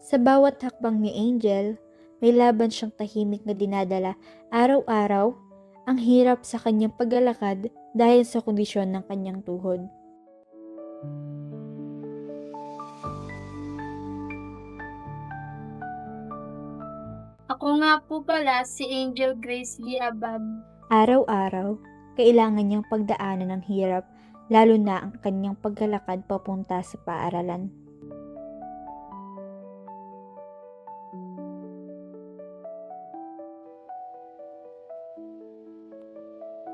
Sa bawat hakbang ni Angel, may laban siyang tahimik na dinadala araw-araw, ang hirap sa kanyang paglalakad dahil sa kondisyon ng kanyang tuhod. Ako nga po pala si Angel Grace Lee Abad. Araw-araw, kailangan niyang pagdaanan ng hirap, lalo na ang kanyang paglalakad papunta sa paaralan.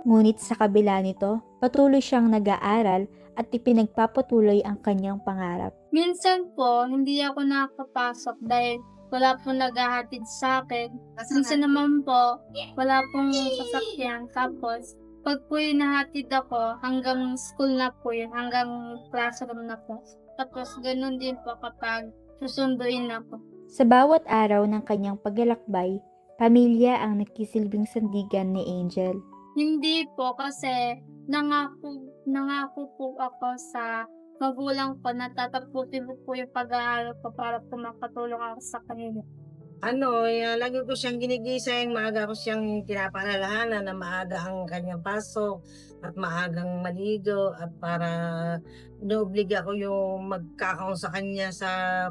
Ngunit sa kabila nito, patuloy siyang nag-aaral at ipinagpapatuloy ang kanyang pangarap. Minsan po, hindi ako nakapasok dahil wala pong naghahatid sa akin. Minsan naman po, wala pong sasakyan. Tapos, pag po nahatid ako, hanggang school na po yun, hanggang classroom na po. Tapos, ganun din po kapag susunduin ako. Sa bawat araw ng kanyang paglalakbay, pamilya ang nagsisilbing sandigan ni Angel. Hindi po kasi nangako po ako sa magulang ko na tatapusin ko po yung pag-aaral ko para po makatulong ako sa kanila. Lagi ko siyang ginigising, maaga ko siyang pinapaalalahanan na maaga ang kanyang pasok at maagang maligo at para inoobliga ko yung magkakaon sa kanya sa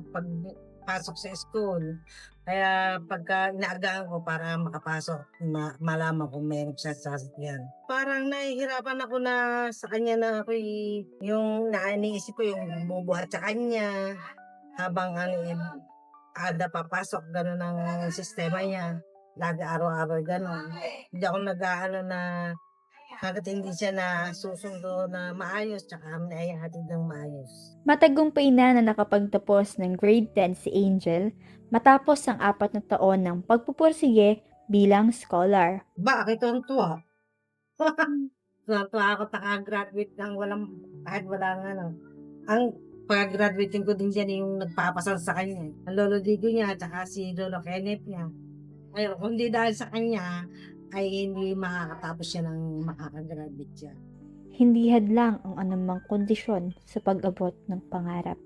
pagpasok sa school. Kaya pagka inaagaan ko para makapasok, malaman kung meron siya sa sasakyan. Parang nahihirapan ako na sa kanya na yung nainiisip ko yung bubuhat sa kanya habang ada papasok, gano'n ang sistema niya. Lagi araw-araw gano'n. Hindi ako nag-aano na hangga't hindi siya nasusundo na maayos tsaka naihatid ng maayos. Matagumpay na nakapagtapos ng grade 10 si Angel matapos ang 4 na taon ng pagpupursige bilang scholar. Bakit tuwang-tuwa? Tuwang-tuwa ako naka-graduate ng kahit walang Ang pag-graduating ko din diyan yung nagpapasal sa kanya. Ang lolo Digo niya at saka si lolo Kenneth niya. Ayun, kung di dahil sa kanya, ay hindi makakatapos siya ng makakagraduate siya. Hindi hadlang ang anumang kondisyon sa pag-abot ng pangarap.